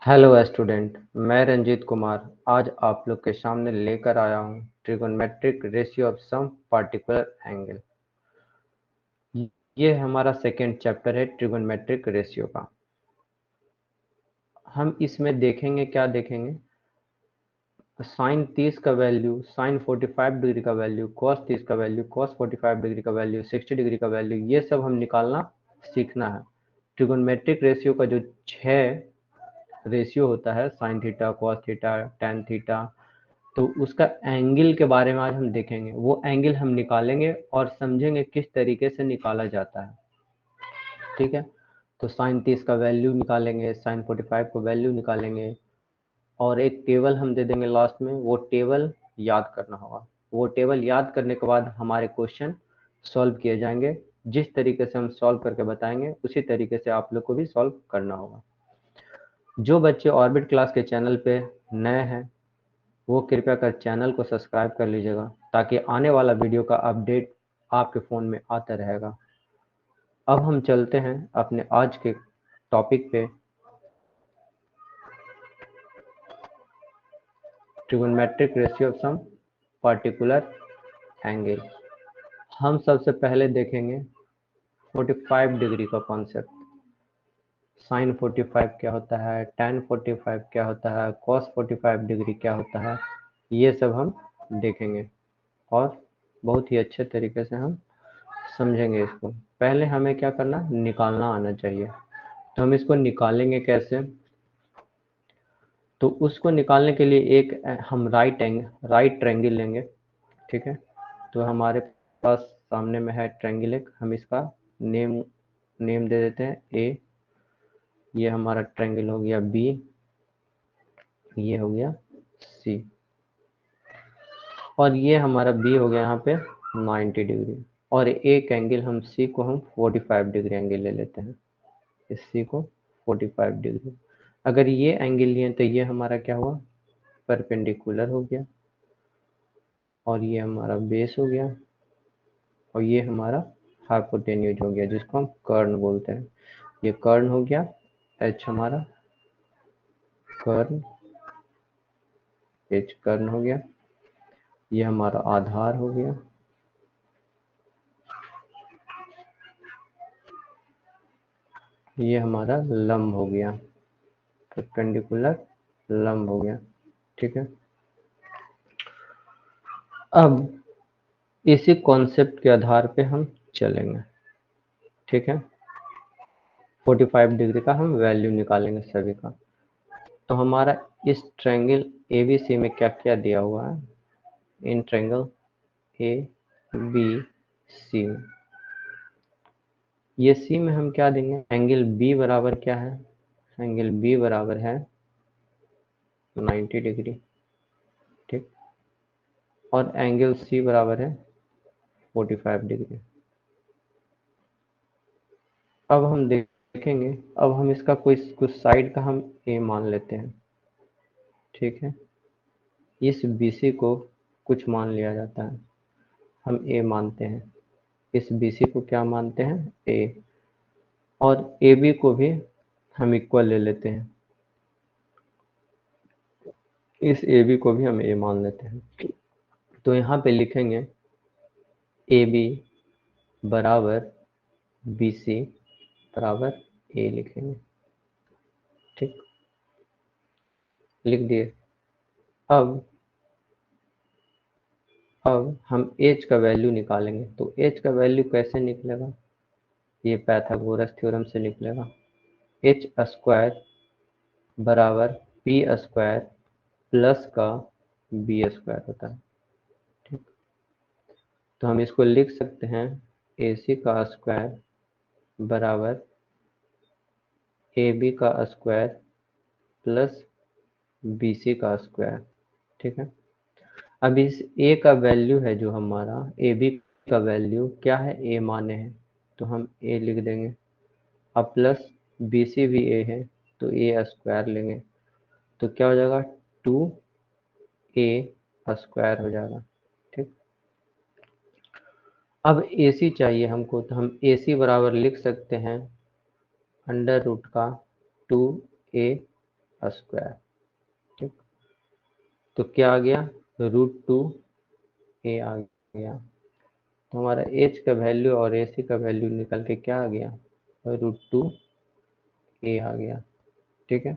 Hello student, मैं रंजीत कुमार आज आप लोग के सामने लेकर आया हूँ trigonometric ratio of some particular angle. ये हमारा सेकेंड चैप्टर है ट्रिगोनोमेट्रिक रेशियो का। हम इसमें देखेंगे, क्या देखेंगे? साइन 30 का वैल्यू, साइन 45 डिग्री का वैल्यू, कॉस 30 का वैल्यू, कॉस 45 डिग्री का वैल्यू, 60 डिग्री का वैल्यू, ये सब हम निकालना सीखना है। ट्रिगोनोमेट्रिक रेशियो का जो 6 रेशियो होता है, sine theta, cos theta, tan theta, तो उसका एंगल के बारे में आज हम देखेंगे। वो एंगल हम निकालेंगे और समझेंगे किस तरीके से निकाला जाता है। ठीक है, तो साइन 30 का वैल्यू निकालेंगे, साइन 45 का वैल्यू निकालेंगे और एक टेबल हम दे देंगे लास्ट में। वो टेबल याद करना होगा। वो टेबल याद करने के बाद हमारे क्वेश्चन सॉल्व किए जाएंगे। जिस तरीके से हम सॉल्व करके बताएंगे उसी तरीके से आप लोग को भी सॉल्व करना होगा। जो बच्चे ऑर्बिट क्लास के चैनल पे नए हैं वो कृपया कर चैनल को सब्सक्राइब कर लीजिएगा, ताकि आने वाला वीडियो का अपडेट आपके फ़ोन में आता रहेगा। अब हम चलते हैं अपने आज के टॉपिक पे, trigonometric ratio of some particular angle. हम सबसे पहले देखेंगे 45 डिग्री का कॉन्सेप्ट। साइन 45 क्या होता है, टैन 45 क्या होता है, कॉस 45 डिग्री क्या होता है, ये सब हम देखेंगे और बहुत ही अच्छे तरीके से हम समझेंगे इसको। पहले हमें क्या करना, निकालना आना चाहिए। तो हम इसको निकालेंगे कैसे? तो उसको निकालने के लिए एक हम राइट ट्रायंगल लेंगे। ठीक है, तो हमारे पास सामने में है ट्रायंगल एक। हम इसका नेम नेम दे देते हैं ए। ये हमारा ट्रायंगल हो गया बी, ये हो गया सी, और ये हमारा बी हो गया यहाँ पे 90 डिग्री। और एक एंगल हम सी को हम 45 डिग्री एंगल ले लेते हैं, इस सी को 45 डिग्री। अगर ये एंगल लिए तो ये हमारा क्या हुआ, परपेंडिकुलर हो गया, और ये हमारा बेस हो गया, और ये हमारा हाइपोटेन्यूज हो गया, जिसको हम कर्ण बोलते हैं। ये कर्ण हो गया, एच हमारा कर्ण, एच कर्ण हो गया। ये हमारा आधार हो गया, ये हमारा लंब हो गया, परपेंडिकुलर लंब हो गया। ठीक है, अब इसी कॉन्सेप्ट के आधार पे हम चलेंगे। ठीक है, 45 डिग्री का हम वैल्यू निकालेंगे सभी का। तो हमारा इस ट्रायंगल एबीसी में क्या क्या दिया हुआ है, in triangle A B C में, ये सी में हम क्या देंगे, एंगल बी बराबर क्या है, एंगल बी बराबर है 90 डिग्री। ठीक, और एंगल सी बराबर है 45 डिग्री। अब हम देखेंगे, अब हम इसका कुछ साइड का हम ए मान लेते हैं। ठीक है, इस बीसी को कुछ मान लिया जाता है, हम ए मानते हैं। इस बीसी को क्या मानते हैं, ए, और ए बी को भी हम इक्वल ले लेते हैं। इस ए बी को भी हम ए मान लेते हैं। तो यहाँ पे लिखेंगे ए बी बराबर बी सी बराबर ए लिखेंगे। ठीक, लिख दिए। अब हम एच का वैल्यू निकालेंगे। तो एच का वैल्यू कैसे निकलेगा, ये पाइथागोरस थ्योरम से निकलेगा। एच स्क्वायर बराबर पी स्क्वायर प्लस का बी स्क्वायर होता है। ठीक, तो हम इसको लिख सकते हैं ए सी का स्क्वायर बराबर ए बी का स्क्वायर प्लस बी सी का स्क्वायर। ठीक है, अब इस ए का वैल्यू है जो हमारा, ए बी का वैल्यू क्या है, ए माने हैं, तो हम ए लिख देंगे। अब प्लस बी सी भी ए है, तो ए स्क्वायर लेंगे, तो क्या हो जाएगा, 2a स्क्वायर हो जाएगा। ठीक, अब AC चाहिए हमको, तो हम AC बराबर लिख सकते हैं अंडर रूट का 2a स्क्वायर। ठीक, तो क्या आ गया, √2a आ गया। तो हमारा h का वैल्यू और ac का वैल्यू निकल के क्या आ गया, √2a आ गया। ठीक है,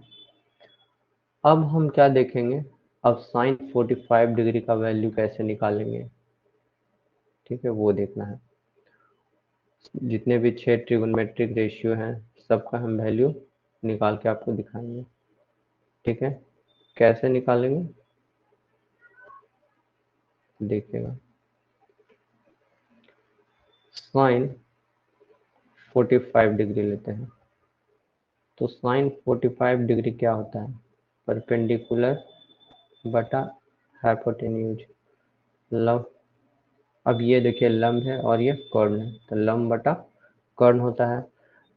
अब हम क्या देखेंगे, अब साइन 45 डिग्री का वैल्यू कैसे निकालेंगे। ठीक है, वो देखना है। जितने भी 6 ट्रिगोनोमेट्रिक रेशियो हैं सबका हम वैल्यू निकाल के आपको दिखाएंगे। ठीक है, कैसे निकालेंगे देखिएगा। साइन 45 डिग्री लेते हैं, तो साइन 45 डिग्री क्या होता है, परपेंडिकुलर बटा हाइपोटेन्यूज लंब। अब ये देखिए लंब है और ये कर्ण है, तो लंब बटा कर्ण होता है।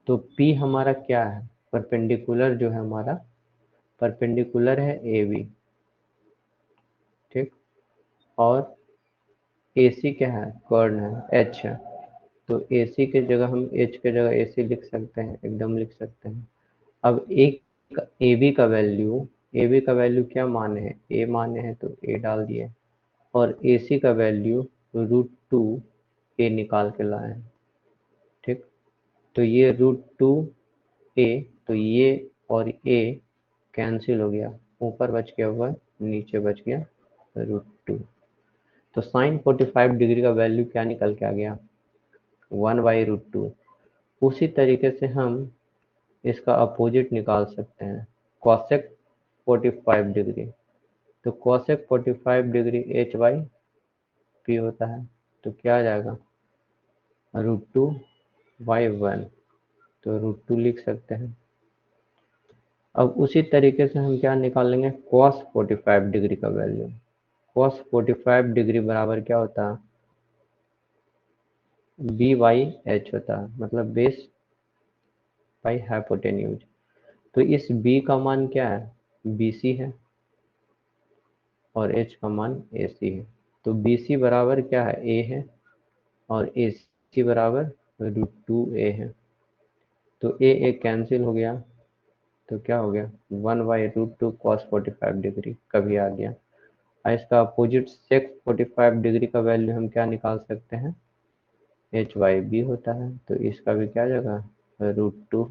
तो P हमारा क्या है, परपेंडिकुलर जो है हमारा परपेंडिकुलर है AB। ठीक, और AC क्या है, कर्ण है, H है। तो AC के जगह हम H के जगह AC लिख सकते हैं, एकदम लिख सकते हैं। अब एक AB का वैल्यू क्या माने है, A माने हैं तो A डाल दिए, और AC का वैल्यू √2a निकाल के लाए हैं। ठीक, तो ये √2a, तो ये और a कैंसिल हो गया, ऊपर बच गया हुआ, नीचे बच गया √2। तो साइन 45 डिग्री का वैल्यू क्या निकल के आ गया, 1/√2। उसी तरीके से हम इसका अपोजिट निकाल सकते हैं, कॉसेक 45 डिग्री। तो कॉसेक 45 डिग्री h/p होता है। तो क्या आ जाएगा, √2/1, तो √2 लिख सकते हैं। अब उसी तरीके से हम क्या निकालेंगे, cos 45 डिग्री का वैल्यू। cos 45 डिग्री बराबर क्या होता है, b/h होता है, मतलब बेस बाई हाइपोटेन्यूज। तो इस b का मान क्या है, bc है, और h का मान ac है। तो bc बराबर क्या है, a है, और ac बराबर √2a है। तो a कैंसिल हो गया, तो क्या हो गया, 1/√2 cos 45 डिग्री कभी आ गया। इसका अपोजिट sec 45 डिग्री का वैल्यू हम क्या निकाल सकते हैं, h/b होता है। तो इसका भी क्या जगह, √2।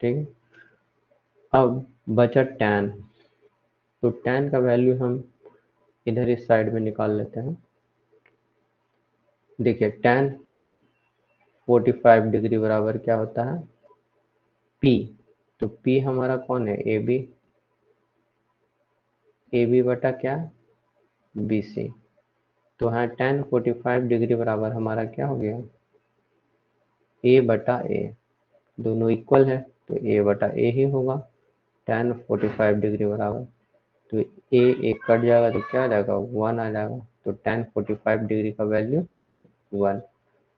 ठीक है, अब बचा tan। तो tan का वैल्यू हम इधर इस साइड में निकाल लेते हैं। देखिए tan 45 डिग्री बराबर क्या होता है, p। तो p हमारा कौन है, ab बटा क्या, bc। तो हाँ, tan 45 डिग्री बराबर हमारा क्या हो गया, a/a। दोनों इक्वल है तो a/a ही होगा, tan 45 डिग्री बराबर। तो a कट जाएगा तो क्या आ जाएगा, 1 आ जाएगा। तो tan 45 डिग्री का वैल्यू 1।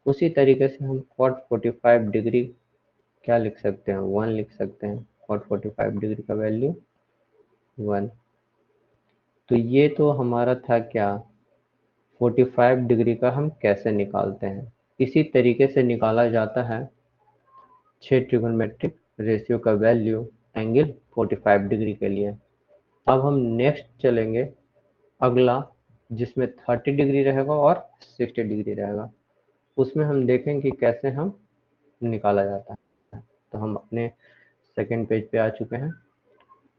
उसी तरीके से हम cot 45 डिग्री क्या लिख सकते हैं, 1 लिख सकते हैं। cot 45 डिग्री का वैल्यू 1। तो ये तो हमारा था क्या, 45 डिग्री का हम कैसे निकालते हैं। इसी तरीके से निकाला जाता है 6 ट्रिगोनोमेट्रिक रेशियो का वैल्यू एंगल 45 डिग्री के लिए। अब हम नेक्स्ट चलेंगे अगला, जिसमें 30 डिग्री रहेगा और 60 डिग्री रहेगा। उसमें हम देखेंगे कि कैसे हम निकाला जाता है। तो हम अपने सेकंड पेज पे आ चुके हैं,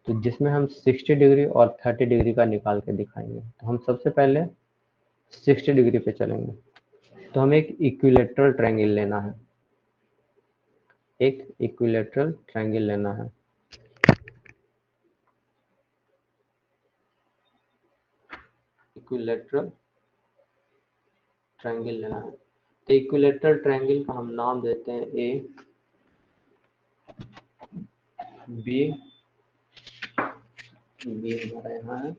तो जिसमें हम 60 डिग्री और 30 डिग्री का निकाल के दिखाएंगे। तो हम सबसे पहले 60 डिग्री पे चलेंगे। तो हमें एक इक्विलेटरल ट्रायंगल लेना है, एक इक्विलेटरल ट्रायंगल लेना है। इक्विलेटरल ट्रायंगल लेना है, तो इक्विलेटरल ट्रायंगल का हम नाम देते हैं ए बी, बी हमारा यहाँ है,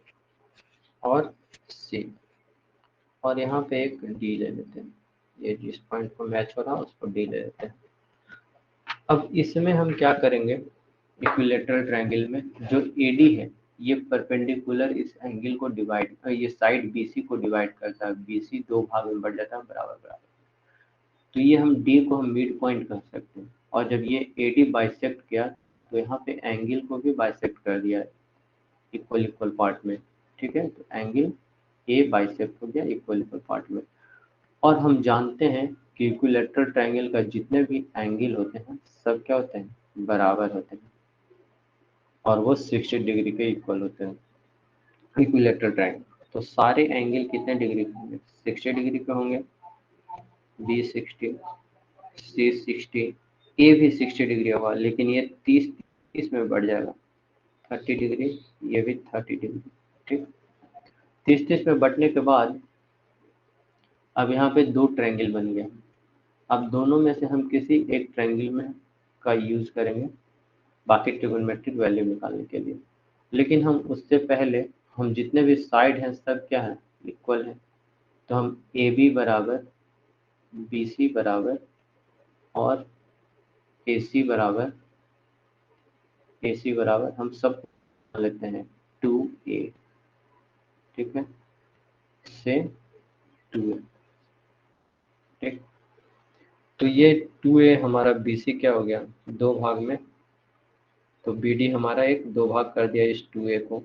और सी, और यहाँ पे एक डी ले लेते हैं। ये जिस पॉइंट को मैच हो रहा है उसको डी ले लेते हैं। अब इसमें हम क्या करेंगे, इक्विलेटरल ट्रायंगल में जो एडी है ये परपेंडिकुलर इस एंगल को डिवाइड, ये साइड बीसी को डिवाइड करता है। बीसी दो भाग में बढ़ जाता है बराबर बराबर। तो ये हम डी को हम मिड पॉइंट कह सकते हैं। और जब ये एडी बाइसेक्ट किया तो यहाँ पे एंगल को भी बाइसेक्ट कर दिया है इक्वल इक्वल पार्ट में, ठीक है। तो एंगल ए बाइसेक्ट हो गया इक्वल इक्वल पार्ट में। और हम जानते हैं कि इक्विलैटरल ट्रायंगल का जितने भी एंगल होते हैं सब क्या होते हैं, बराबर होते हैं, और वो 60 डिग्री के इक्वल होते हैं इक्विलैटरल ट्रायंगल। तो सारे एंगल कितने डिग्री के होंगे, 60 डिग्री के होंगे। बी 60, सी 60, ए भी 60 डिग्री होगा, लेकिन ये 30 में बढ़ जाएगा, 30 डिग्री, ये भी 30 डिग्री, ठीक। 30 में बढ़ने के बाद अब यहाँ पे दो ट्रायंगल बन गए। अब दोनों में से हम किसी एक ट्रायंगल में का यूज करेंगे बाकी ट्रिगोनोमेट्रिक वैल्यू निकालने के लिए। लेकिन हम उससे पहले हम जितने भी साइड हैं सब क्या है, इक्वल है। तो हम ए बी बराबर बी सी बराबर और ए सी बराबर हम सब लेते हैं 2a, ठीक है, से 2a, ठीक। तो ये 2a हमारा BC क्या हो गया, दो भाग में। तो BD हमारा एक दो भाग कर दिया इस 2a को।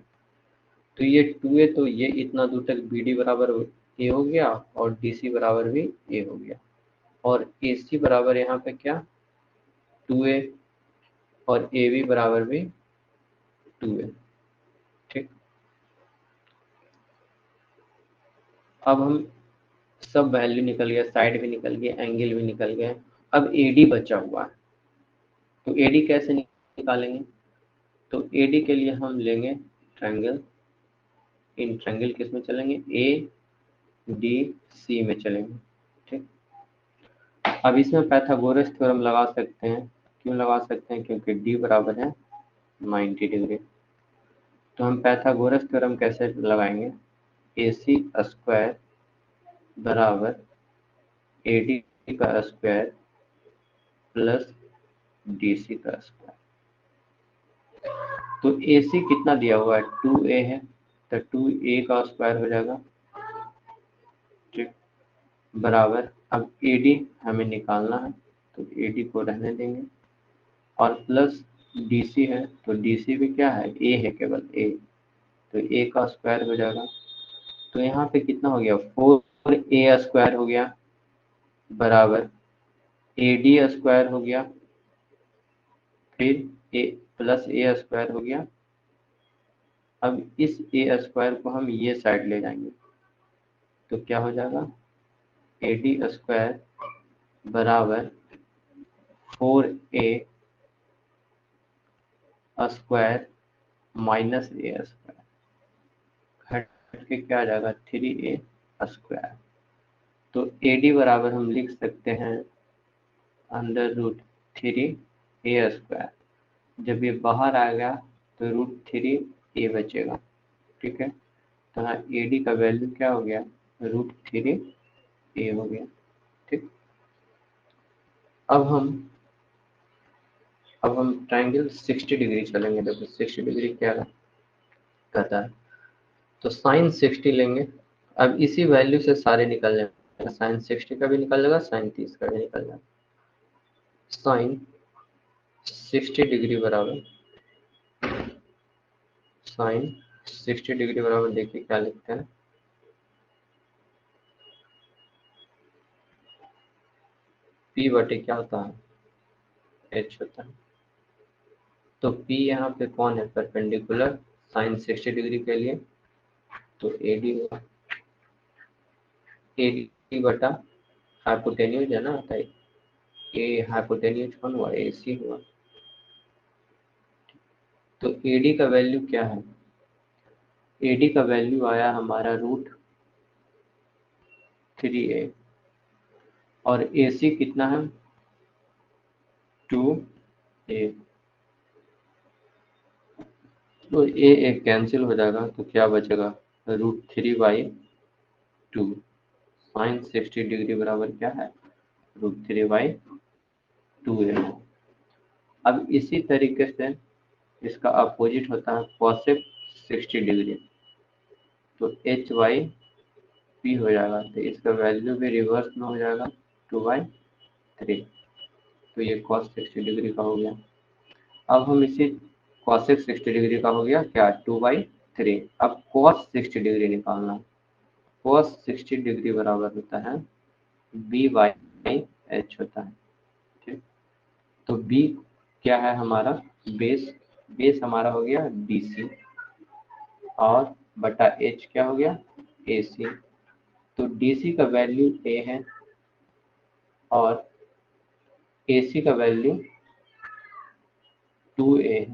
तो ये 2a, तो ये इतना दूर तक BD बराबर a हो गया और DC बराबर भी a हो गया। और AC बराबर यहाँ पे क्या, 2a, और AB बराबर भी 2a, ठीक। अब हम सब वैल्यू निकल गया, साइड भी निकल गया, एंगल भी निकल गया। अब AD बचा हुआ है। तो AD कैसे निकालेंगे, तो AD के लिए हम लेंगे ट्रायंगल, इन ट्रायंगल किस में चलेंगे, ADC में चलेंगे, ठीक। अब इसमें पाइथागोरस थ्योरम लगा सकते हैं। क्यों लगा सकते हैं, क्योंकि D बराबर है 90 डिग्री। तो हम पाइथागोरस थ्योरम कैसे लगाएंगे, AC स्क्वायर बराबर AD का स्क्वायर प्लस DC का स्क्वायर। तो AC कितना दिया हुआ है, 2a है, तो 2a का स्क्वायर हो जाएगा, ठीक, बराबर। अब AD हमें निकालना है, तो AD को रहने देंगे, और प्लस DC है, तो DC भी क्या है, A है, केवल A, तो A का स्क्वायर हो जाएगा। तो यहाँ पे कितना हो गया, 4a स्क्वायर हो गया, बराबर AD स्क्वायर हो गया, फिर a प्लस a स्क्वायर हो गया। अब इस a स्क्वायर को हम ये साइड ले जाएंगे, तो क्या हो जाएगा, AD स्क्वायर बराबर 4a square minus a square, घट के क्या आ जाएगा, 3a स्क्वायर। तो AD बराबर हम लिख सकते हैं अंडर रूट 3a स्क्वायर। जब ये बाहर आएगा तो √3a बचेगा, ठीक है। तो यहाँ AD का वैल्यू क्या हो गया, √3a हो गया, ठीक। अब हम ट्रायंगल 60 डिग्री चलेंगे। देखो 60 डिग्री क्या कहता है, तो साइन 60 लेंगे। अब इसी वैल्यू से सारे निकल जाएंगे, साइन 60 का भी निकल जाएगा, साइन 30 का भी निकल जाएगा। साइन 60 डिग्री बराबर, साइन 60 डिग्री बराबर, देखिए क्या लिखते हैं, P बटे क्या होता है, H होता है। तो P यहाँ पे कौन है, परपेंडिकुलर साइन 60 डिग्री के लिए, तो AD हुआ, AD बटा हाइपोटेन्यूज है ना, होता है ए, हाइपोटेन्यूज कौन हुआ, AC हुआ। तो AD का वैल्यू क्या है, AD का वैल्यू आया हमारा √3a, और AC कितना है, 2a। तो a कैंसिल हो जाएगा, तो क्या बचेगा, √3/2। साइन 60 डिग्री बराबर क्या है, √3/2a। अब इसी तरीके से इसका अपोजिट होता है cosec 60 डिग्री, तो H/P हो जाएगा। तो इसका वैल्यू भी रिवर्स में हो जाएगा, 2/3। तो ये cos 60 डिग्री का हो गया। अब हम इसे कॉसेक 60 डिग्री का हो गया क्या 2/3। अब कॉस 60 डिग्री निकालना। कॉस 60 डिग्री बराबर होता है B/H होता है। ठीक, तो B क्या है हमारा बेस। बेस हमारा हो गया DC और बटा H क्या हो गया AC। तो DC का वैल्यू A है और AC का वैल्यू 2A है।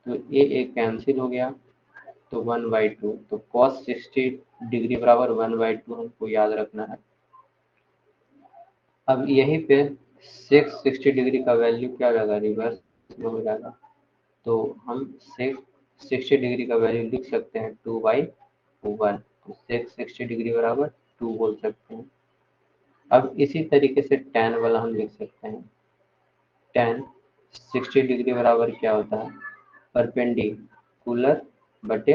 तो A कैंसिल हो गया तो 1/2। तो cos 60 डिग्री बराबर 1/2 हमको याद रखना है। अब यहीं पे सेक 60 डिग्री का वैल्यू क्या हो जाएगा रिवर्स में हो जाएगा। तो हम सेक 60 डिग्री का वैल्यू लिख सकते हैं 2/1। तो सेक 60 डिग्री बराबर 2 बोल सकते हैं। अब इसी तरीके से tan वाला हम लिख सकते हैं। tan 60 डिग्री बराबर क्या होता है परपेंडिकुलर बटे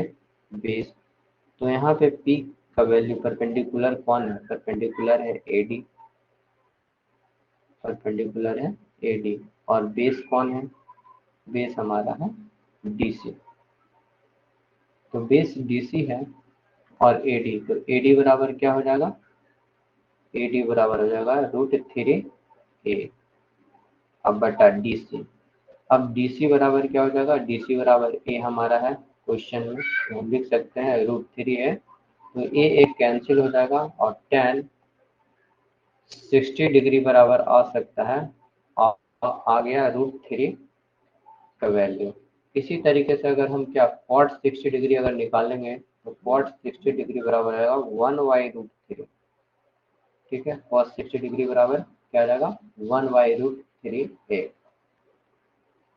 बेस। तो यहाँ पे P का वैल्यू परपेंडिकुलर कौन है परपेंडिकुलर है AD। परपेंडिकुलर है AD और बेस कौन है बेस हमारा है DC। तो बेस DC है और AD। तो AD बराबर क्या हो जाएगा AD बराबर हो जाएगा √3A अब बटा DC। अब DC बराबर क्या हो जाएगा DC बराबर A हमारा है क्वेश्चन में तो हम लिख सकते हैं √3A। तो A एक कैंसिल हो जाएगा और tan 60 डिग्री बराबर आ सकता है और आ गया √3 का वैल्यू। इसी तरीके से अगर हम क्या cot 60 डिग्री अगर निकालेंगे तो cot 60 डिग्री बराबर आएगा 1/√3। ठीक है cos 60 डिग्री बराबर क्या आ जाएगा 1/√3A।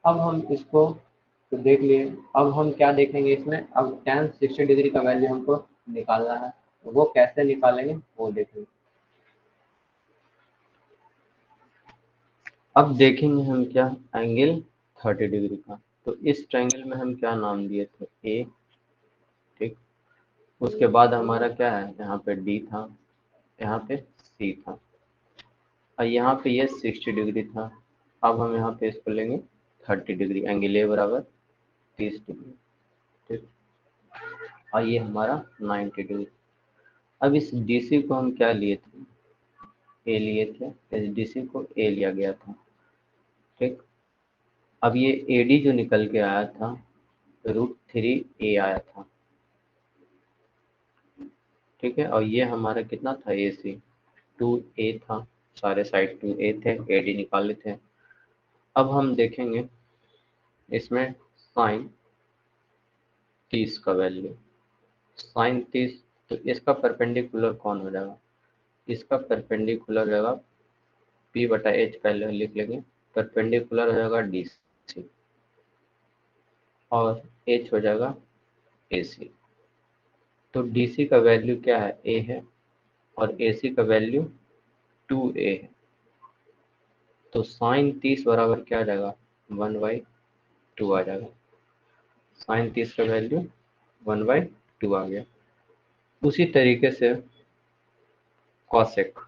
अब हम इसको तो देख लिए। अब हम क्या देखेंगे इसमें अब tan 60 डिग्री का वैल्यू हमको निकालना है। तो वो कैसे निकालेंगे वो देखेंगे। अब देखेंगे हम क्या एंगल 30 डिग्री का। तो इस ट्रायंगल में हम क्या नाम दिए थे A। ठीक, उसके बाद हमारा क्या है यहाँ पे D था यहाँ पे C था और यहाँ पे ये 60 डिग्री था। अब हम यहाँ पे इसको लेंगे 30 डिग्री एंगल A बराबर 30 डिग्री। ठीक, और ये हमारा 90 डिग्री। अब इस DC को हम क्या लिए थे A लिए थे। इस DC को A लिया गया था। ठीक, अब ये AD जो निकल के आया था √3A आया था। ठीक है, और ये हमारा कितना था AC 2A था। सारे साइड 2A थे AD निकाले थे। अब हम देखेंगे इसमें साइन 30 का वैल्यू। साइन 30 तो इसका परपेंडिकुलर कौन हो जाएगा इसका परपेंडिकुलर रहेगा P/H पहले लिख लेंगे। परपेंडिकुलर हो जाएगा DC और H हो जाएगा AC। तो DC का वैल्यू क्या है A है और AC का वैल्यू 2A है। तो साइन 30 बराबर क्या आ जाएगा 1/2 आ जाएगा। साइन 30 का वैल्यू 1/2 आ गया। उसी तरीके से कॉसेक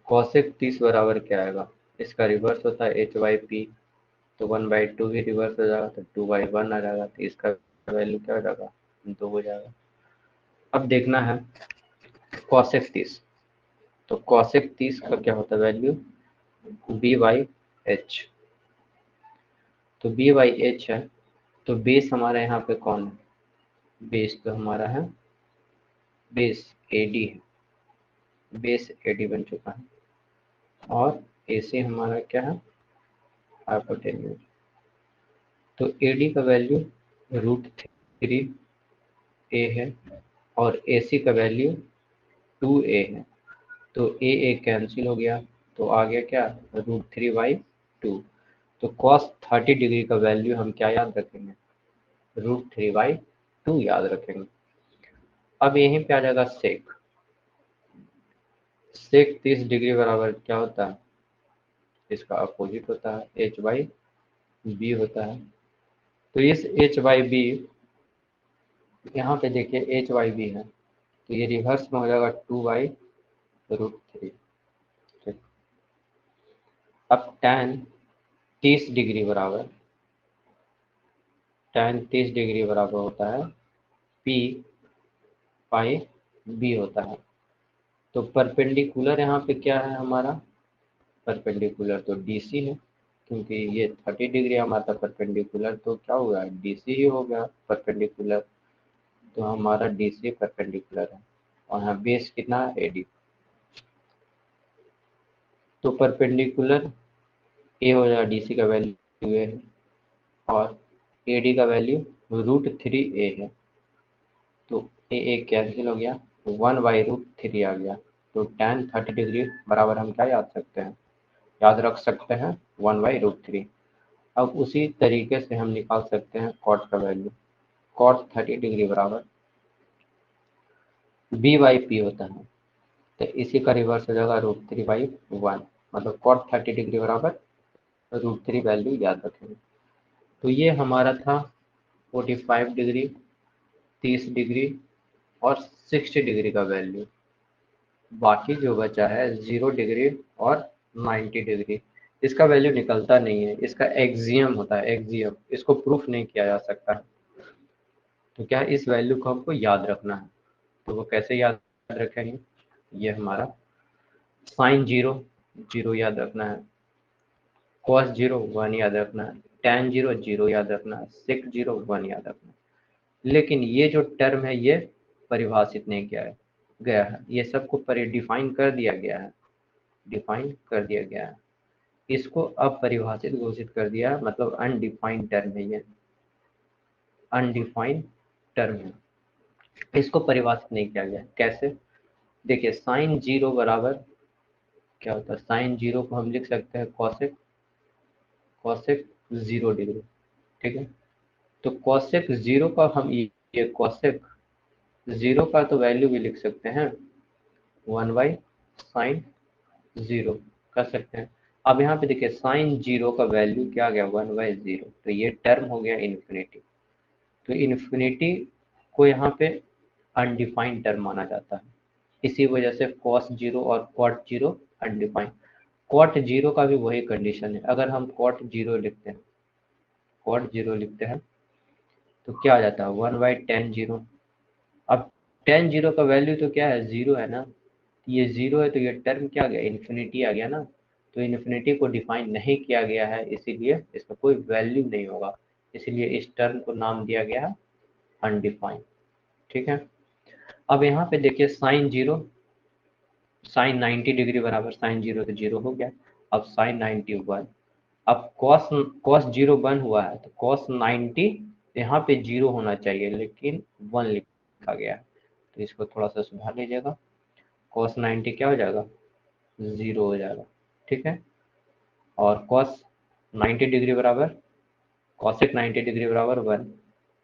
कॉसेक 30 बराबर क्या आएगा इसका रिवर्स होता है H/P। तो 1/2 भी रिवर्स हो जाएगा तो 2/1 आ जाएगा। तो इसका वैल्यू क्या हो जाएगा 2 हो जाएगा। अब देखना है कॉसेक 30। तो कॉसेक 30 का क्या होता है वैल्यू B/H। तो B/H है। तो बेस हमारा यहाँ पे कौन है बेस तो हमारा है बेस AD है। बेस AD बन चुका है और AC हमारा क्या है हाइपोटेन्यूज। तो AD का वैल्यू √3A है और AC का वैल्यू 2A है। तो A कैंसिल हो गया तो आ गया क्या √3/2। तो cos 30 डिग्री का वैल्यू हम क्या याद रखेंगे √3/2 याद रखेंगे। अब यहीं पे आ जाएगा सेक। सेक 30 डिग्री बराबर क्या होता है इसका अपोजिट होता है H/B होता है। तो इस H/B यहाँ पे देखिए H/B है तो ये रिवर्स में हो जाएगा 2/√3। ठीक, अब tan 30 डिग्री बराबर tan 30 डिग्री बराबर होता है पी पाई बी होता है। तो परपेंडिकुलर यहाँ पे क्या है हमारा, परपेंडिकुलर तो डीसी है, क्योंकि ये 30 डिग्री हमारा परपेंडिकुलर, तो क्या हुआ डीसी ही हो गया परपेंडिकुलर। तो हमारा डीसी परपेंडिकुलर है और यहाँ बेस कितना है एडी। तो परपेंडिकुलर ए हो जाएगा, डीसी का वैल्यू ए है और एडी का वैल्यू √3 ए है। तो ए कैंसिल हो गया, 1/√3 आ गया। तो tan 30 डिग्री बराबर हम क्या याद सकते हैं, याद रख सकते हैं 1/√3। अब उसी तरीके से हम निकाल सकते हैं कॉट का वैल्यू। कॉट 30 डिग्री बराबर b/p होता है, तो इसी का रिवर्स हो जाएगा √3/1, मतलब कॉट 30 डिग्री बराबर √3 वैल्यू याद रखेंगे। तो ये हमारा था 45 डिग्री, 30 डिग्री और 60 डिग्री का वैल्यू। बाकी जो बचा है 0 डिग्री और 90 डिग्री, इसका वैल्यू निकलता नहीं है, इसका एक्सियम होता है, एक्सियम, इसको प्रूफ नहीं किया जा सकता है। तो क्या है, इस वैल्यू को हमको याद रखना है। तो वो कैसे याद रखेंगे, ये हमारा साइन 0 0 याद रखना है, कॉस 0 1 याद रखना है, tan 0 0 याद रखना है, सेक 0 1 याद रखना है। लेकिन ये जो टर्म है ये परिभाषित नहीं किया है गया है, ये सबको डिफाइन कर दिया गया है, डिफाइन कर दिया गया है। इसको अब परिभाषित घोषित कर दिया है, मतलब अनडिफाइंड टर्म है ये, अनडिफाइंड टर्म है, इसको परिभाषित नहीं किया गया। कैसे, देखिए साइन 0 बराबर क्या होता है, साइन 0 को हम लिख सकते हैं कॉसेक, कॉसेक 0 डिग्री, ठीक है। तो कॉसेक 0 का हम ये कॉसेक 0 का तो वैल्यू भी लिख सकते हैं 1/sin 0 कर सकते हैं। अब यहाँ पे देखिए साइन 0 का वैल्यू क्या आ गया 1/0, तो ये टर्म हो गया इन्फिनिटी। तो इन्फिनिटी को यहाँ पे अनडिफाइंड टर्म माना जाता है, इसी वजह से कॉस 0 और कॉट 0 अनडिफाइंड। कॉट 0 का भी वही कंडीशन है, अगर हम कॉट 0 लिखते हैं, कॉट 0 लिखते हैं तो क्या आ जाता है 1/tan 0। अब tan 0 का वैल्यू तो क्या है 0 है ना, ये 0 है, तो ये टर्म क्या आ गया इन्फिनिटी आ गया ना। तो इन्फिनिटी को डिफाइन नहीं किया गया है, इसीलिए इसका कोई वैल्यू नहीं होगा, इसलिए इस टर्म को नाम दिया गया है अनडिफाइंड, ठीक है। अब यहाँ पे देखिए साइन 0, साइन 90 डिग्री बराबर साइन 0 तो 0 हो गया। अब साइन 91, अब कॉस कॉस 0 1 हुआ है, तो कॉस 90 यहाँ पे 0 होना चाहिए, लेकिन 1 लिखा गया है, तो इसको थोड़ा सा सुधार लीजिएगा। कॉस 90 क्या हो जाएगा 0 हो जाएगा, ठीक है। और कॉस 90 डिग्री बराबर कॉसेक 90 डिग्री बराबर 1,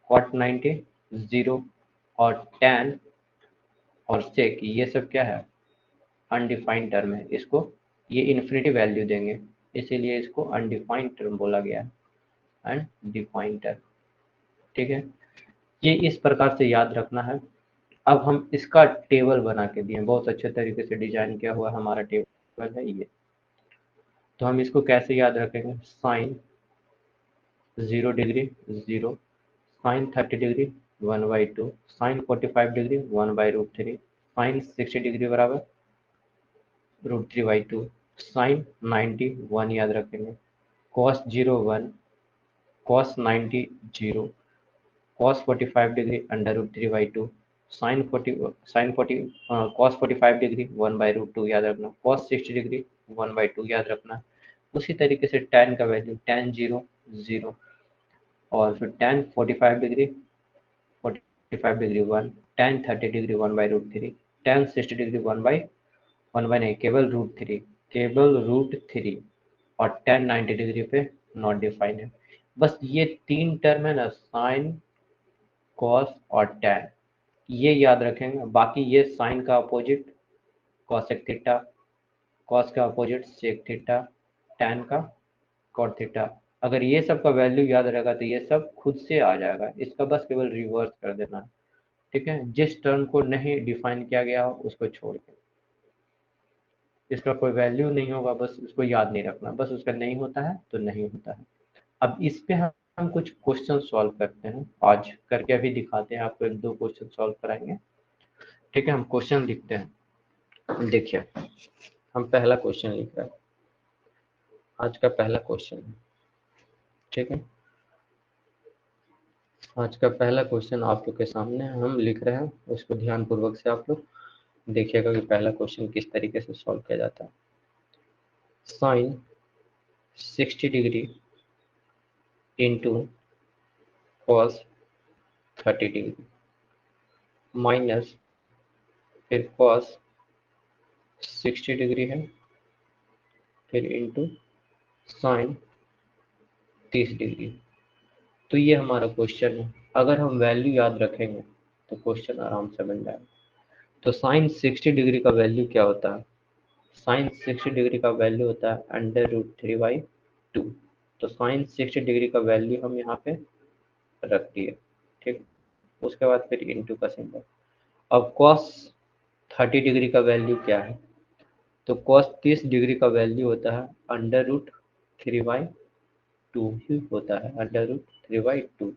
कॉट 90 0 और tan और सेक ये सब क्या है अनडिफाइंड टर्म है, इसको ये इन्फिनिटी वैल्यू देंगे, इसीलिए इसको अनडिफाइंड टर्म बोला गया है, अनडिफाइंड टर्म, ठीक है। ये इस प्रकार से याद रखना है। अब हम इसका टेबल बना के दिए, बहुत अच्छे तरीके से डिजाइन किया हुआ हमारा टेबल है ये। तो हम इसको कैसे याद रखेंगे, sine 0 degree 0, sine 30 degree 1/2, sine 45 degree 1/√3, sine 60 degree बराबर √3/2, साइन 90 1 याद रखेंगे, cos 0 1, cos 90 0, cos 45 degree √3/2, sine 40 cos 45 degree 1/√2 याद रखना, कॉस 60 डिग्री 1/2 याद रखना। उसी तरीके से tan का वैल्यू tan 0 0 और फिर tan 45 degree 1, tan 30 degree 1/√3, tan 60 degree 1 by नहीं, केवल √3, केवल √3 और tan 90 डिग्री पे नॉट डिफाइन है। बस ये 3 टर्म है ना, साइन कॉस और tan, ये याद रखेंगे। बाकी ये साइन का अपोजिट कॉसेक थीटा, कॉस का अपोजिट सेक थीटा, tan का कॉट थीटा, अगर ये सब का वैल्यू याद रहेगा तो ये सब खुद से आ जाएगा, इसका बस केवल रिवर्स कर देना है, ठीक है। जिस टर्म को नहीं डिफाइन किया गया हो उसको छोड़ के इसका कोई वैल्यू नहीं होगा, बस उसको याद नहीं रखना, बस उसका नहीं होता है तो नहीं होता है। अब इस पे हम कुछ क्वेश्चन सॉल्व करते हैं, आज करके अभी दिखाते हैं आपको, 1-2 क्वेश्चन सॉल्व कराएंगे। ठीक है, हम क्वेश्चन लिखते हैं। देखिए, हम पहला क्वेश्चन लिख रहे हैं, आज का पहला क्वेश्चन है। ठीक है, आज का पहला क्वेश्चन आप लोग के सामने हम लिख रहे हैं, उसको ध्यान पूर्वक से आप लोग देखिएगा कि पहला क्वेश्चन किस तरीके से सॉल्व किया जाता है। Sine 60 degree into cos 30 degree minus फिर कॉस 60 डिग्री है, फिर इंटू साइन 30 डिग्री। तो ये हमारा क्वेश्चन है। अगर हम वैल्यू याद रखेंगे तो क्वेश्चन आराम से बन जाएगा। तो साइन 60 डिग्री का वैल्यू क्या होता है? साइन 60 डिग्री का वैल्यू होता है √3/2। तो साइन 60 डिग्री का वैल्यू हम यहाँ पे रख दिए। ठीक, उसके बाद फिर इंटू का सिंबल। अब कॉस 30 डिग्री का वैल्यू क्या है? तो कॉस 30 डिग्री का वैल्यू होता है √3/2 ही होता है, √3/2।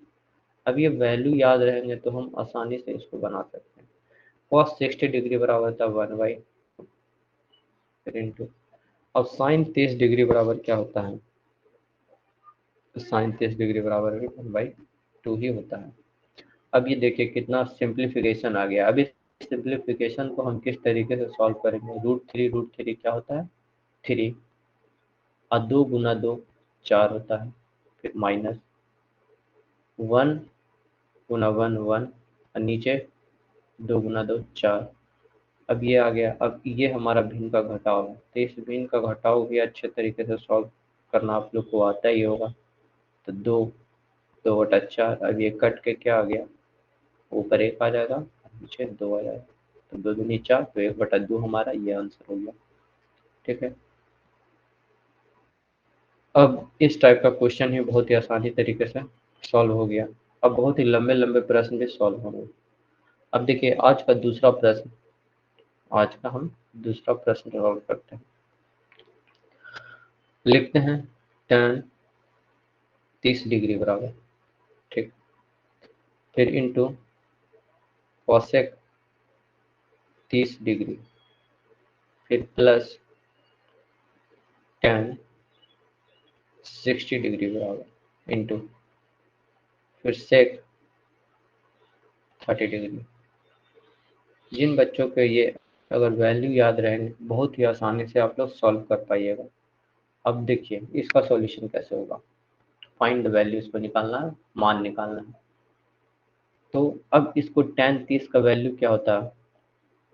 अब ये वैल्यू याद रहेंगे तो हम आसानी से इसको बना सकते हैं। कॉस 60 डिग्री बराबर होता है 1/2 फिर इंटू। अब साइन 30 डिग्री बराबर क्या होता है? तो साइन 30 डिग्री बराबर भी 1/2 ही होता है। अब ये देखिए कितना सिंप्लीफिकेशन आ गया। अब इस सिंप्लीफिकेशन को हम किस तरीके से सॉल्व करेंगे? √3 क्या होता है? 3 और 2 गुना 2 4 होता है, फिर माइनस 1 गुना 1 1 और नीचे 2 गुना 2 4। अब ये आ गया। अब ये हमारा भिन्न का घटाव है, तो इस भिन्न का घटाव भी अच्छे तरीके से सॉल्व करना आप लोग को आता ही होगा। तो 2/4। अब ये कट के क्या आ गया? ऊपर 1 आ जाएगा, नीचे 2 आ जाएगा। तो 2 दूनी 4, तो 1/2 हमारा ये आंसर हो गया। ठीक है, अब इस टाइप का क्वेश्चन ही बहुत ही आसानी तरीके से सॉल्व हो गया। अब बहुत ही लंबे लंबे प्रश्न भी सॉल्व होंगे। अब देखिए आज का दूसरा प्रश्न, आज का हम दूसरा प्रश्न सॉल्व करते हैं। लिखते हैं tan 30 डिग्री बराबर, ठीक, फिर इंटू कॉसेक 30 डिग्री, फिर प्लस tan 60 डिग्री बराबर इंटू फिर सेक 30 डिग्री। जिन बच्चों के ये अगर वैल्यू याद रहेंगे बहुत ही आसानी से आप लोग सॉल्व कर पाइएगा। अब देखिए इसका सॉल्यूशन कैसे होगा। फाइंड द वैल्यू, इसको निकालना है, मान निकालना है। तो अब इसको tan 30 का वैल्यू क्या होता है?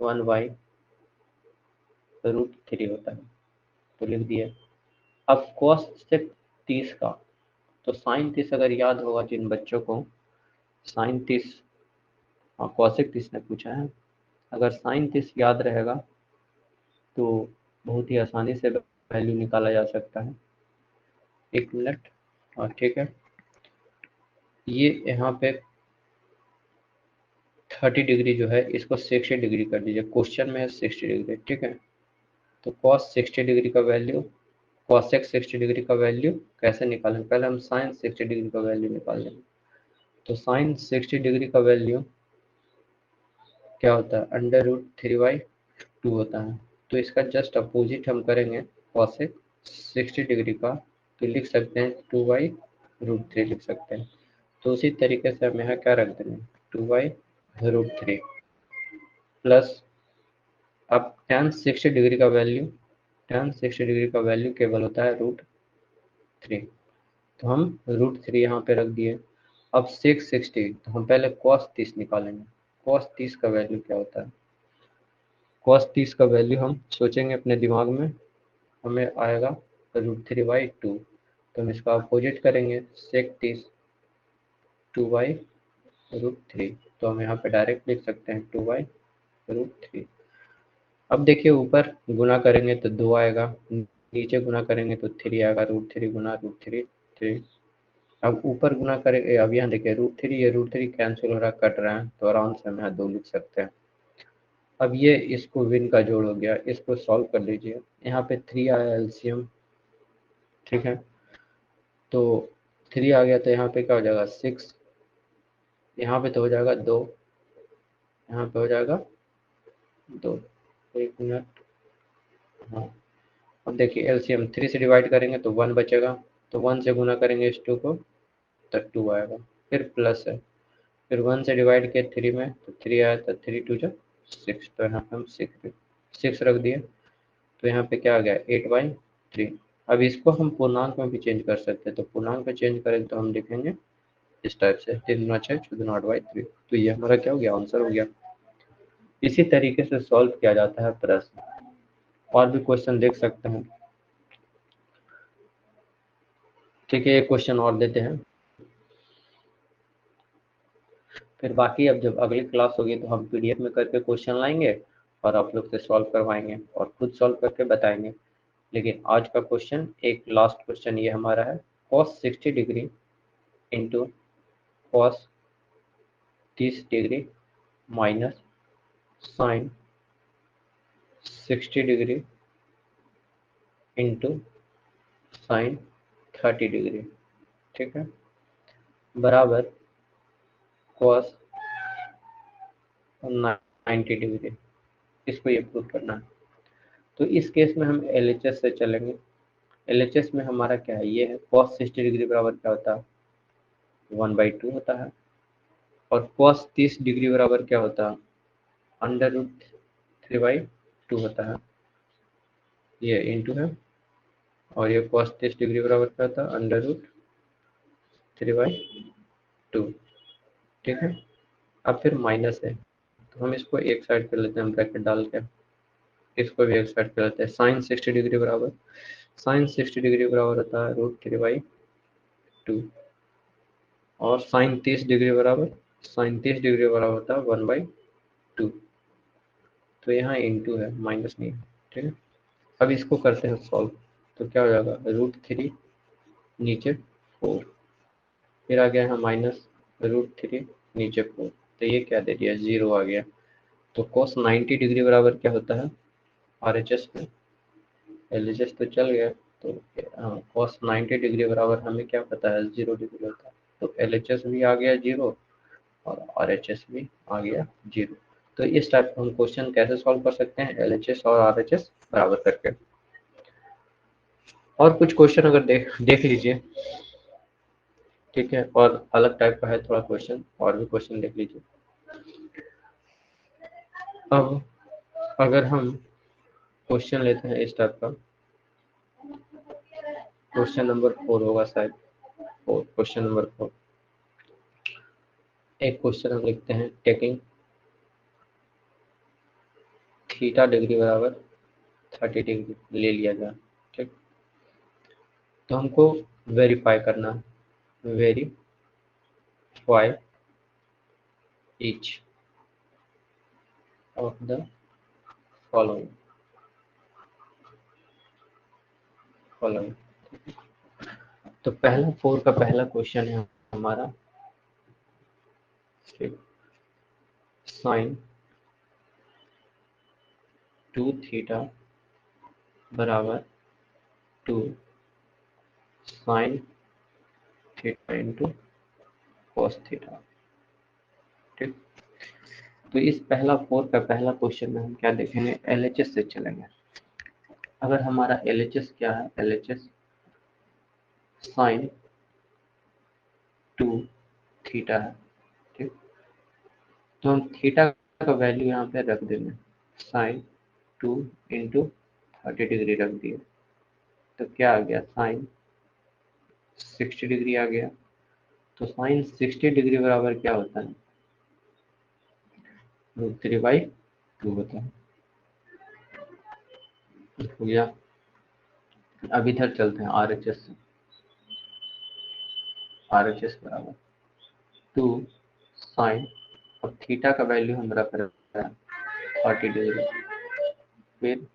1/√3 होता है, तो लिख दिए। अब cos से 30 का, तो साइन 30 अगर याद होगा जिन बच्चों को, साइन 30, हाँ cosec 30 ने पूछा है, अगर साइन 30 याद रहेगा तो बहुत ही आसानी से वैल्यू निकाला जा सकता है। 1 मिनट, हाँ ठीक है। ये यहाँ पे 30 डिग्री जो है इसको 60 डिग्री कर दीजिए, क्वेश्चन में है 60 डिग्री, ठीक है। तो cos 60 डिग्री का वैल्यू, cosec 60 डिग्री का वैल्यू कैसे निकालें? पहले हम sin 60 डिग्री का वैल्यू निकाल लेंगे। तो sin 60 डिग्री का वैल्यू क्या होता है? √3/2 होता है। तो इसका जस्ट अपोजिट हम करेंगे cosec 60 डिग्री का, तो लिख सकते हैं 2/√3 लिख सकते हैं। तो उसी तरीके से हम यहाँ क्या रख देंगे? 2/√3 प्लस, अब tan 60 डिग्री का वैल्यू, tan 60 डिग्री का वैल्यू केवल होता है √3, तो हम √3 यहाँ पे रख दिए। अब sec 60, तो हम पहले cos 30 निकालेंगे। cos 30 का वैल्यू क्या होता है? cos 30 का वैल्यू हम सोचेंगे अपने दिमाग में, हमें आएगा √3/2। तो हम इसका अपोजिट करेंगे, sec 30 2/√3, तो हम यहाँ पे डायरेक्ट लिख सकते हैं 2/√3। अब देखिए ऊपर गुना करेंगे तो 2 आएगा, नीचे गुना करेंगे तो 3 आएगा, √3 गुना √3 3। अब ऊपर गुना करेंगे, अब यहाँ देखिए √3, ये √3 कैंसिल हो रहा है, कट रहा है, तो आराम से हम यहाँ 2 लिख सकते हैं। अब ये इसको विन का जोड़ हो गया, इसको सॉल्व कर लीजिए। यहाँ पे 3 आया एलसीएम, ठीक है, तो 3 आ गया तो यहाँ पे क्या हो जाएगा 6, यहाँ पे तो हो जाएगा 2, यहाँ पे हो जाएगा 2, 1 मिनट, हाँ। अब देखिए एलसीएम 3 से डिवाइड करेंगे तो 1 बचेगा, तो 1 से गुना करेंगे इस 2 को तो 2 आएगा, फिर प्लस है, फिर 1 से डिवाइड किया 3 में तो 3 आया, तो 3 2 जा 6, तो यहाँ पे हम 6 रख दिए, तो यहाँ पे क्या आ गया 8/3। अब इसको हम पूर्णांक में भी चेंज कर सकते हैं, तो पूर्णांक में चेंज करें तो हम लिखेंगे इस टाइप से 3 गुना 6 14 8/3, तो ये हमारा क्या हो गया आंसर हो गया। इसी तरीके से सॉल्व किया जाता है प्रश्न। और भी क्वेश्चन देख सकते हैं, ठीक है, एक क्वेश्चन और देते हैं, फिर बाकी अब जब अगली क्लास होगी तो हम पीडीएफ में करके क्वेश्चन लाएंगे और आप लोग से सॉल्व करवाएंगे और खुद सॉल्व करके बताएंगे। लेकिन आज का क्वेश्चन, एक लास्ट क्वेश्चन ये हमारा है, cos 60 degree into cos 30 degree minus sine 60 degree into sine 30 degree, ठीक है, बराबर cos 90 डिग्री। इसको ये प्रूव करना है। तो इस केस में हम एलएचएस से चलेंगे। एलएचएस में हमारा क्या है, ये है cos 60 डिग्री बराबर क्या होता है 1/2 होता है, और cos 30 डिग्री बराबर क्या होता है √3/2 होता है, ये इंटू है, और ये cos 30 डिग्री बराबर क्या होता है √3/2, ठीक है। अब फिर माइनस है, तो हम इसको एक साइड कर लेते हैं ब्रैकेट डाल के, इसको भी एक साइड कर लेते हैं। साइन 60 डिग्री बराबर, साइन 60 डिग्री बराबर होता है √3/2, और साइन 30 डिग्री बराबर, साइन 30 डिग्री बराबर होता है 1/2, तो यहाँ इंटू है, माइनस नहीं है, ठीक है। अब इसको करते हैं सॉल्व, तो क्या हो जाएगा √3 नीचे 4, फिर आ गया यहाँ माइनस √3 नीचे 4, तो ये क्या दे दिया 0 आ गया। तो cos 90 डिग्री बराबर क्या होता है RHS में, LHS तो चल गया, तो cos 90 डिग्री बराबर हमें क्या पता है 0 डिग्री होता है, तो LHS भी आ गया 0 और RHS भी आ गया 0। तो इस टाइप का हम क्वेश्चन कैसे सॉल्व कर सकते हैं LHS और RHS बराबर करके। और कुछ क्वेश्चन अगर देख लीजिए, ठीक है, और अलग टाइप का है थोड़ा क्वेश्चन, और भी क्वेश्चन देख लीजिए। अब अगर हम क्वेश्चन लेते हैं इस टाइप का, क्वेश्चन नंबर 4 होगा शायद, क्वेश्चन नंबर 4, एक क्वेश्चन हम लिखते हैं टेकिंग थीटा डिग्री बराबर 30 डिग्री ले लिया जाए, ठीक, तो हमको वेरीफाई करना है, verify each of the following, तो पहला 4 का पहला क्वेश्चन है हमारा, साइन 2 थीटा बराबर 2 sine theta into cos theta, ठीक। तो इस पहला 4 का पहला क्वेश्चन में हम क्या देखेंगे, एलएचएस से चलेंगे। अगर हमारा एलएचएस क्या है, एलएचएस साइन 2 थीटा है, ठीक, तो हम थीटा का वैल्यू यहाँ पे रख देंगे, साइन 2 इंटू 30 डिग्री रख दिए, तो क्या आ गया साइन 60 डिग्री आ गया। तो साइन 60 डिग्री बराबर क्या होता है √3/2 होता है, हो गया। अब इधर चलते हैं RHS से, RHS बराबर 2 साइन, अब थीटा का वैल्यू हम रख रहे हैं 30 डिग्री, फिर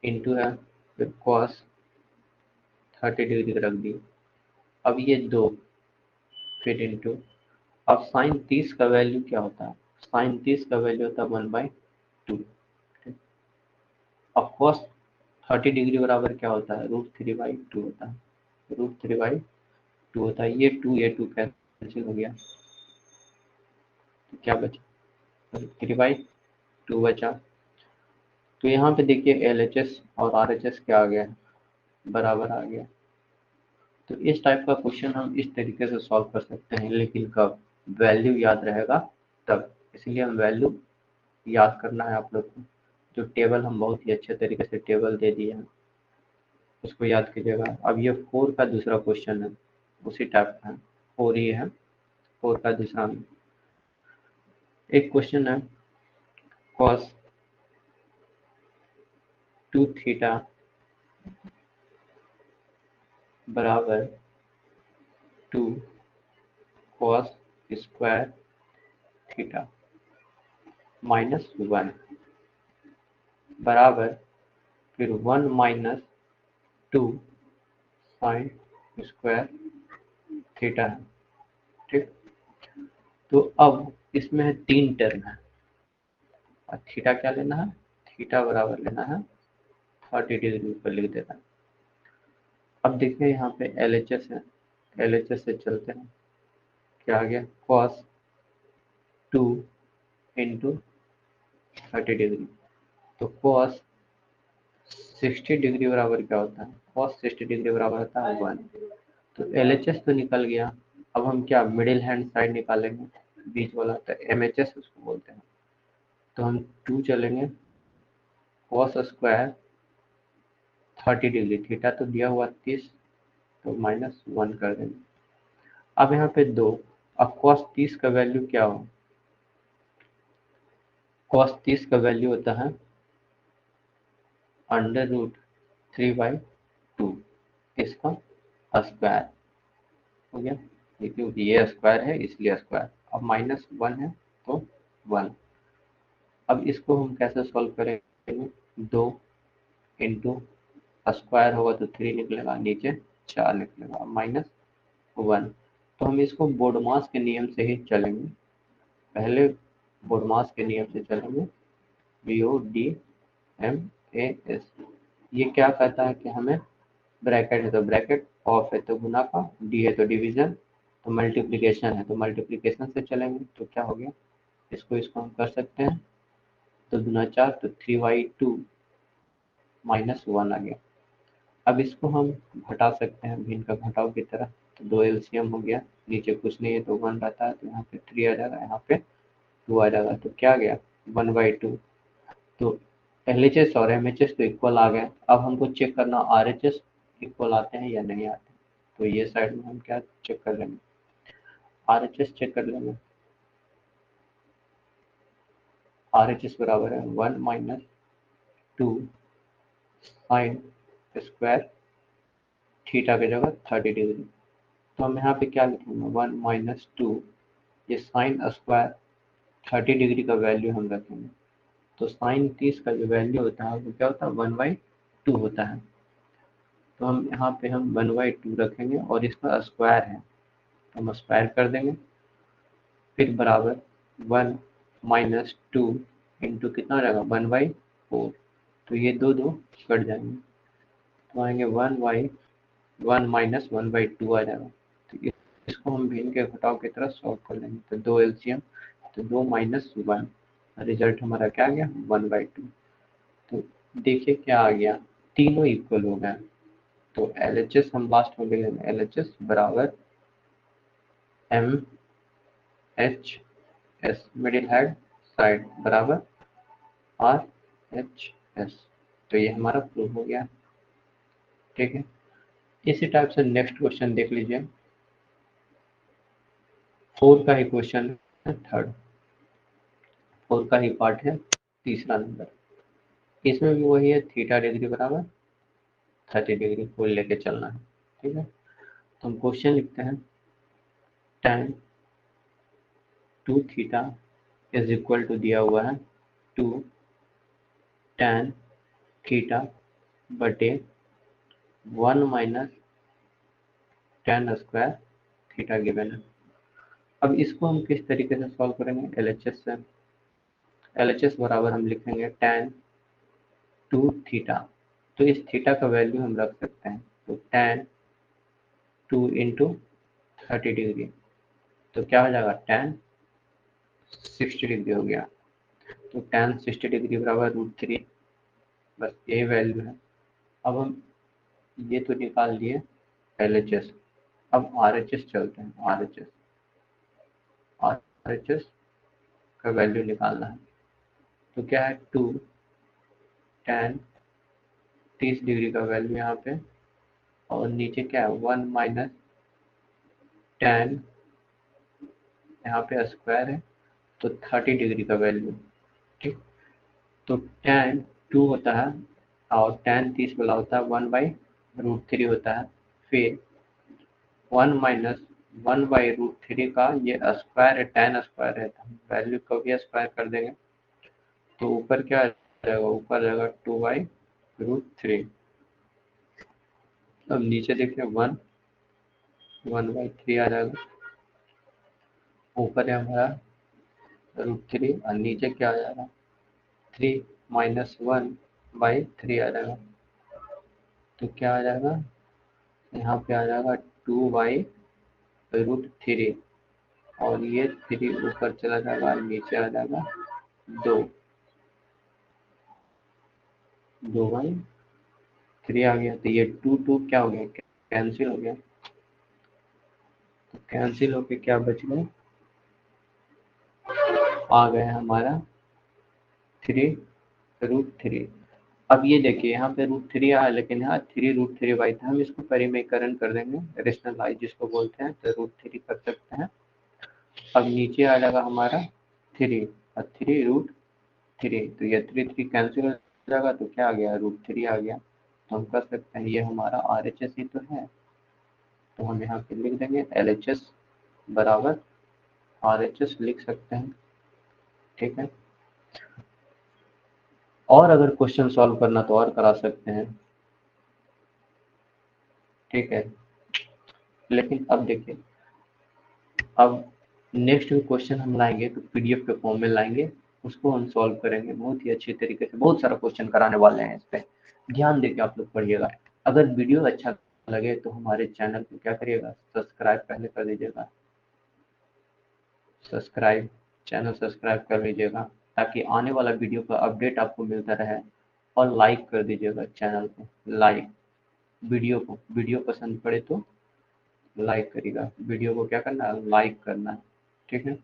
इंटू है, फिर कॉस 30 डिग्री रख दी, अब ये 2, फिर इंटू, अब साइन 30 का वैल्यू क्या होता है, साइन 30 का वैल्यू होता है 1/2। अब कॉस 30 डिग्री बराबर क्या होता है, √3/2 होता है, √3/2 होता है। ये 2 कैंसिल हो गया, तो क्या बचा, 3/2 बचा। तो यहाँ पे देखिए LHS और RHS क्या आ गया, बराबर आ गया। तो इस टाइप का क्वेश्चन हम इस तरीके से सॉल्व कर सकते हैं, लेकिन कब, वैल्यू याद रहेगा तब। इसलिए हम वैल्यू याद करना है आप लोग को। जो टेबल हम बहुत ही अच्छे तरीके से टेबल दे दिए हैं, उसको याद कीजिएगा। अब ये 4 का दूसरा क्वेश्चन है, उसी टाइप का है, 4 ही है, 4 का दूसरा में एक क्वेश्चन है, cos 2 थीटा बराबर 2 cos स्क्वायर थीटा -1 बराबर फिर 1 - 2 साइन स्क्वायर थीटा है। ठीक, तो अब इसमें है 3 टर्म है, और थीटा क्या लेना है, थीटा बराबर लेना है 30 डिग्री ऊपर लिख देना है। अब देखिए यहाँ पे LHS है, LHS से चलते हैं, क्या आ गया, cos 2 इंटू 30 डिग्री। तो cos 60 डिग्री बराबर क्या होता है, cos 60 डिग्री बराबर होता है 1। तो LHS तो निकल गया। अब हम क्या मिडिल हैंड साइड निकालेंगे, बीच वाला, तो MHS उसको बोलते हैं। तो हम 2 चलेंगे, cos स्क्वायर 30 डिग्री, थीटा तो दिया हुआ 30, तो -1 कर देंगे। अब यहाँ पे 2, अब cos 30 का वैल्यू क्या हो, cos 30 का वैल्यू होता है √3/2 इसका स्क्वायर हो गया, क्योंकि ये स्क्वायर है इसलिए स्क्वायर। अब -1 है तो 1। अब इसको हम कैसे सॉल्व करेंगे, 2 इंटू स्क्वायर होगा तो 3 निकलेगा, नीचे 4 निकलेगा, -1। तो हम इसको बोडमास के नियम से ही चलेंगे, पहले बोडमास के नियम से चलेंगे, BODMAS। ये क्या कहता है कि हमें ब्रैकेट है तो ब्रैकेट, ऑफ है तो गुना का, डी है तो डिवीजन, तो मल्टीप्लिकेशन है तो मल्टीप्लिकेशन से चलेंगे। तो क्या हो गया, इसको हम कर सकते हैं, तो दूना 4, तो 3/2 -1 आ गया। अब इसको हम घटा सकते हैं भिन्न का घटाव की तरह, तो 2 LCM हो गया, नीचे कुछ नहीं है तो 1 रहता है, तो यहाँ पे 3 आ जाएगा, यहाँ पे 2 आ जाएगा, तो क्या आ गया 1/2। तो LHS और MHS तो इक्वल आ गए। अब हमको चेक करना RHS इक्वल आते हैं या नहीं आते हैं। तो ये साइड में हम क्या चेक कर लेंगे, RHS चेक कर लेंगे। RHS बराबर है 1 - 2 साइन स्क्वायर थीटा की जगह 30 डिग्री। तो हम यहाँ पे क्या लिखेंगे, 1 - 2, ये साइन स्क्वायर 30 डिग्री का वैल्यू हम रखेंगे। तो साइन 30 का जो वैल्यू होता है वो क्या होता है, 1/2 होता है। तो हम यहाँ पे हम 1/2 रखेंगे, और इसका स्क्वायर है तो हम स्क्वायर कर देंगे, फिर बराबर 1 - 2 इंटू कितना हो जाएगा 1/4। तो ये दो दो कट जाएंगे, तो आएंगे 1/2 आ जाएगा। तो इसको हम भिन्न के घटाव की तरह सॉल्व कर लेंगे, तो 2 LCM, तो 2 - 1, रिजल्ट हमारा क्या आ गया 1/2। तो देखिए क्या आ गया, तीनों इक्वल हो गए। तो LHS हम लास्ट में लिख लेंगे, LHS बराबर MHS मिडिल हेड साइड बराबर RHS। तो ये हमारा प्रूफ हो गया। ठीक है, इसी टाइप से नेक्स्ट क्वेश्चन देख लीजिए, 4 का ही क्वेश्चन है, थर्ड 4 का ही पार्ट है, तीसरा नंबर। इसमें भी वही है, थीटा डिग्री बराबर 30 डिग्री को लेके चलना है। ठीक है, तो हम क्वेश्चन लिखते हैं, tan 2 theta is equal to दिया हुआ है 2 tan थीटा बटे 1 - tan स्क्वायर थीटा गिवन है। अब इसको हम किस तरीके से सॉल्व करेंगे, LHS से। LHS बराबर हम लिखेंगे tan 2 थीटा। तो इस थीटा का वैल्यू हम रख सकते हैं, तो tan 2 इंटू 30 डिग्री, तो क्या हो जाएगा tan 60 डिग्री हो गया। तो tan 60 डिग्री बराबर √3, बस यही वैल्यू है। अब हम ये तो निकाल लिए LHS, अब RHS चलते हैं। RHS का वैल्यू निकालना है, तो क्या है 2 tan 30 डिग्री का वैल्यू यहाँ पे, और नीचे क्या है 1 माइनस tan, यहाँ पे स्क्वायर है तो 30 डिग्री का वैल्यू। ठीक, तो tan 2 होता है और tan 30 वाला होता है 1/√3 होता है, फिर 1 माइनस 1/√3 का ये स्क्वायर है, tan स्क्वायर है, तो हम वैल्यू को भी स्क्वायर कर देंगे, तो ऊपर क्या आ जाएगा, ऊपर आ जाएगा 2/√3। अब नीचे देखिए 1/3 आ जाएगा, ऊपर है हमारा √3 और नीचे क्या आ जाएगा 3 माइनस 1/3 आ जाएगा, तो क्या आ जाएगा यहाँ पे आ जाएगा 2/√3, और ये 3 ऊपर चला जाएगा, नीचे आ जाएगा 2, 2/3 आ गया, तो ये 2 क्या हो गया, कैंसिल हो गया, तो कैंसिल होके क्या बच गया, आ गया हमारा 3√3। अब ये देखिए यहाँ पे √3 आया, लेकिन यहाँ 3√3 था, हम इसको परिमेयकरण कर देंगे, रेशनलाइज जिसको बोलते हैं, तो √3 कर सकते हैं। अब नीचे आ जाएगा हमारा 3 और 3√3, तो ये 3 कैंसिल हो जाएगा, तो क्या आ गया √3 आ गया। तो हम कर सकते हैं, ये हमारा RHS ही तो है, तो हम यहाँ पे लिख देंगे LHS बराबर RHS लिख सकते हैं। ठीक है, और अगर क्वेश्चन सॉल्व करना तो और करा सकते हैं। ठीक है, लेकिन अब देखिए, अब नेक्स्ट क्वेश्चन हम लाएंगे तो PDF के फॉर्म में लाएंगे, उसको हम सॉल्व करेंगे बहुत ही अच्छे तरीके से, बहुत सारा क्वेश्चन कराने वाले हैं इस पे, ध्यान देके आप लोग पढ़िएगा। अगर वीडियो अच्छा लगे तो हमारे चैनल को क्या करिएगा, सब्सक्राइब पहले कर लीजिएगा, चैनल सब्सक्राइब कर लीजिएगा, ताकि आने वाला वीडियो का अपडेट आपको मिलता रहे, और लाइक कर दीजिएगा चैनल को, लाइक वीडियो पसंद पड़े तो लाइक करिएगा, वीडियो को क्या करना है, लाइक करना है। ठीक है,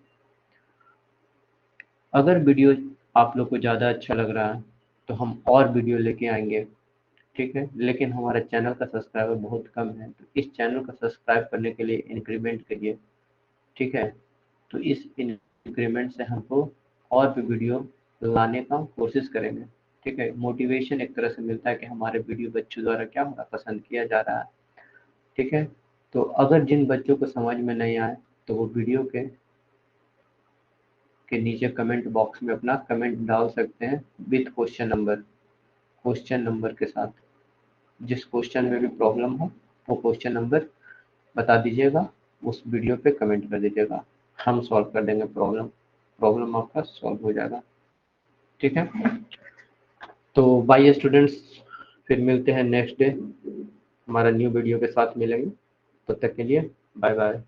अगर वीडियो आप लोग को ज़्यादा अच्छा लग रहा है तो हम और वीडियो लेके आएंगे। ठीक है, लेकिन हमारे चैनल का सब्सक्राइबर बहुत कम है, तो इस चैनल को सब्सक्राइब करने के लिए इंक्रीमेंट करिए। ठीक है, तो इस इंक्रीमेंट से हमको और भी वीडियो लाने का कोशिश करेंगे। ठीक है, मोटिवेशन एक तरह से मिलता है कि हमारे वीडियो बच्चों द्वारा क्या हो रहा है, पसंद किया जा रहा है। ठीक है, तो अगर जिन बच्चों को समझ में नहीं आए तो वो वीडियो के नीचे कमेंट बॉक्स में अपना कमेंट डाल सकते हैं विथ क्वेश्चन नंबर के साथ। जिस क्वेश्चन में भी प्रॉब्लम हो वो क्वेश्चन नंबर बता दीजिएगा, उस वीडियो पे कमेंट कर दीजिएगा, हम सॉल्व कर देंगे प्रॉब्लम आपका सॉल्व हो जाएगा। ठीक है, तो बाय स्टूडेंट्स, फिर मिलते हैं नेक्स्ट डे, हमारा न्यू वीडियो के साथ मिलेंगे, तब तक के लिए बाय बाय।